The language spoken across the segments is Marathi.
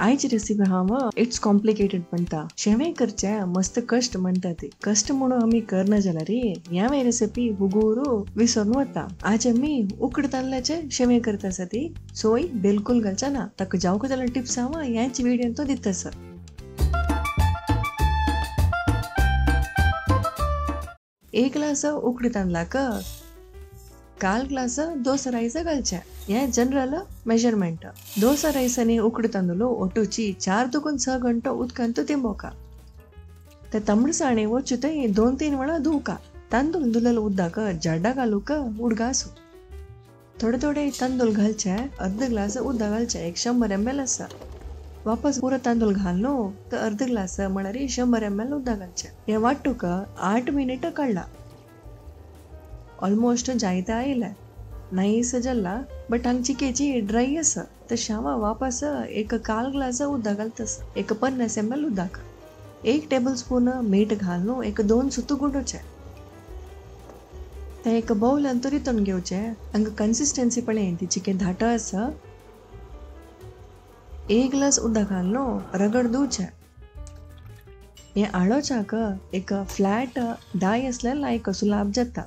आयची रेसिपी हांव इट्स कॉम्प्लिकेटेड म्हणटा शेवे करचे मस्त कष्ट म्हणटा ती कष्ट म्हणून आम्ही करना जाल्यार ह्या रेसिपी हुगूरू विसरून वता आज आम्ही उकड तांदळाचे शेवे करता ती सोय बिलकुल घालचा ना ताका जावक जाल्यार टिप्स हांव ह्याच व्हिडिओन तो दिता सर. एक ग्लास उकडी तांदळाक 1/4 ग्लास दोसा रೈಸ್ घालचे हे जनरल मेजरमेंट. दोसा रೈಸ್ नी उकडी तांदूळ ಒಟ್ಟುಚಿ 4 दुगुन 6 ಗಂಟೆ ಉತ್ಕಂತು ತಿಂಬೋಕ ते तमळसाणे वचुते 2-3 वेळा धुवका तांदूळ दुलल उद्दाक जड्डा घालूक उडगासू थोडे थोडे तांदूळ घालचे अर्ध ग्लास उद्दा घालचे 100 ml असा वापस पुरो तांदूळ घालनो तर अर्ध ग्लास म्हळ्यार 100 ml उद्दा घालचे हे वाटूक 8 मिनिट काढला ऑलमोस्ट जायता आयले नाईस जल्ला बट हांगची केची ड्राय आसा तर शावा वापस एक 1/4 ग्लास उद्दा घालतस एक 50 ml उद्दाक 1 टेबल स्पून मीठ घालनो एक 2 सुतू गुडोचे ते एक बाउल अंतरितून घेवचे हांगा कन्सिस्टन्सी पळय ती चिकन धाट आसा 1 ग्लास उद्दा घालनो रगड धुवचे हे आळोचाक एक फ्लॅट डाय असल्यार लायक सुलाब जाता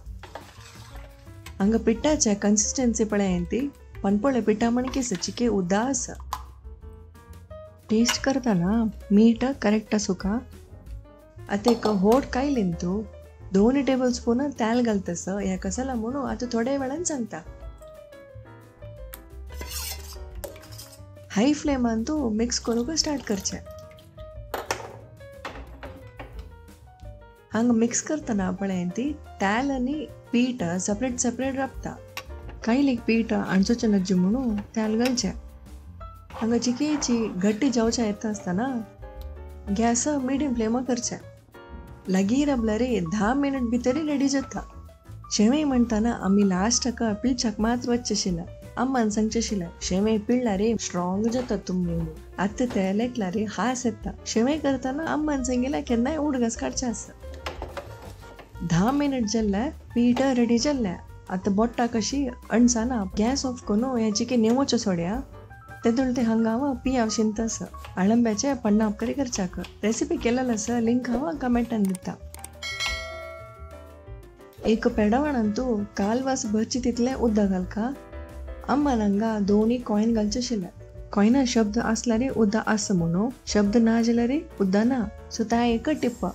हांगा पिठाचे कन्सिस्टन्सी पळय ती पणपळे पिठा म्हणकेस चिके उद्दा आसा टेस्ट करताना मीठ करेक्ट आसूका आता एक होट कायलीन तू 2 टेबल स्पून तेल घालतस हे कसाला म्हणून आता थोड्या वेळान सांगता हाय फ्लेमान तू मिक्स करूक स्टार्ट करचे हांगा मिक्स करताना पळय ती तेल आनी पीठ सेपरेट राखता कायलीक पीठ आणचोचे नज्जे म्हणून तेल घालचे हांगा चिकेची गट्टी जावच्या येता आसतना गॅस मिडियम फ्लेम करचे लागी रबल्यार 10 मिनिट भितर रेडी जाता शेवे म्हणताना आम्ही लास्टाक पिळच्याक मात वचचेशिल्ले अम्मान सांगचेशिल्ले शेवे पिळल्यार स्ट्रॉंग जाता तुमी आतां ते लेकल्यार हास येता शेवे करताना अम्मान सांगिल्लें केन्नाय उडगास काडचे आसा 10 मिनिट जाल्ले पीठ रेडी जाल्ले आता बोट्टा कशी अणसाना गॅस ऑफ करून हे चिके नेवच्यो सोड्या तेदुळ ते हांगा हांव पियाव शिंतस आळंब्याचे पन्ना उपकारी करच्याक रेसिपी केलेलो आसा लिंक हांव कमेंटान दिता एक पेडवणान तू कालवास भरची तितले उद्दा घालका अम्मान हांगा 2 कॉइन घालचे आशिल्ले कॉइना शब्द आसल्यार उद्दा आसा म्हणून शब्द ना जाल्यार उद्दा ना सो ता एक टिप्प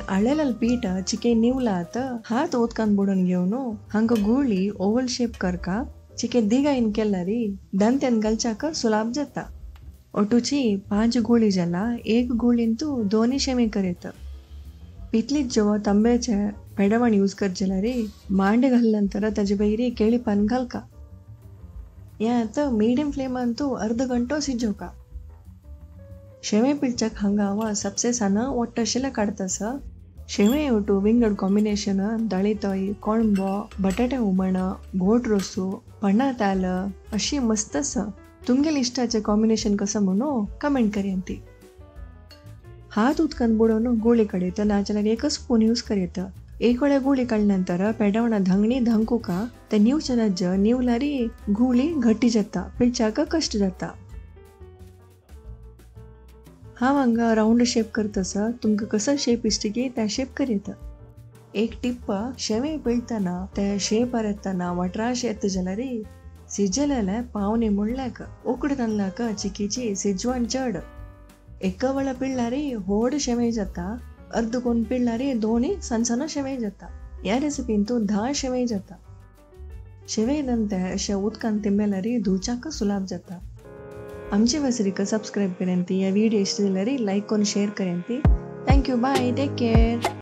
आळेलेल पीठ चिके निवलात हात उदकान बुडून घेवन हांगा गुळी ओवल शेप करका चिके दिगाईन केल्यारी दंत्यान घालच्याक सुलाब जाता ओटूची 5 गुळी जाला 1 गुळीन तू 2 शेमे करीत पितलीच जेव्हा तांब्याचे पेडवण यूज करचे जाल्यार मांड घालनंतर ताजे बैरी केळी पान घालका हे आता मिडियम फ्लेमान तू अर्ध घंटो शिजोवका शेवे पिळच्याक हांगा हांव सबसे साना ओट्टशिल्ले काडतास शेवे ओटू विंगड कॉम्बिनेशन दळीतोय कोळंबो बटाटे हुमण गोड रोसू पण्णा ताल अशी मस्त आसा तुमगेले इष्टाचे कॉम्बिनेशन कसं म्हणून कमेंट करेन ती हात उदकान बुडोवन गुळी काडयत नाजाल्यार 1 स्पून यूज करीत एक वेळा गुळी काडल्यानंतर पेडवणा धंगणी धंकुका ते निवचे नज्ज निवल्यारी गुळी घट्टी जाता पिळच्याक कष्ट जाता हांव हांगा राउंड शेप करतस तुमकां कसो शेप इश्ट की त्या शेप करीत एक टिप्प शेवे पिळतना ते शेप येतना वट्राश येता जाल्यार सिजलेले पावणे मुळ्ळ्याक उकड तांदळाक चिकेची सिजवण चड एक वेळा पिळल्यार व्हड शेवे जाता अर्द कोण पिळल्यार 2 सनसन शेवे जाता ह्या रेसिपीन तू 10 शेवे जाता शेवे नंतर अशा उदकान तिंबेल्यार धुवच्याक सुलाब जाता आमची वसरीक सब्सक्राइब करेन ती या व्हिडिओ इष्ट जाल्यार लाईक करून शेअर करेन ती थँक्यू बाय टेक केअर.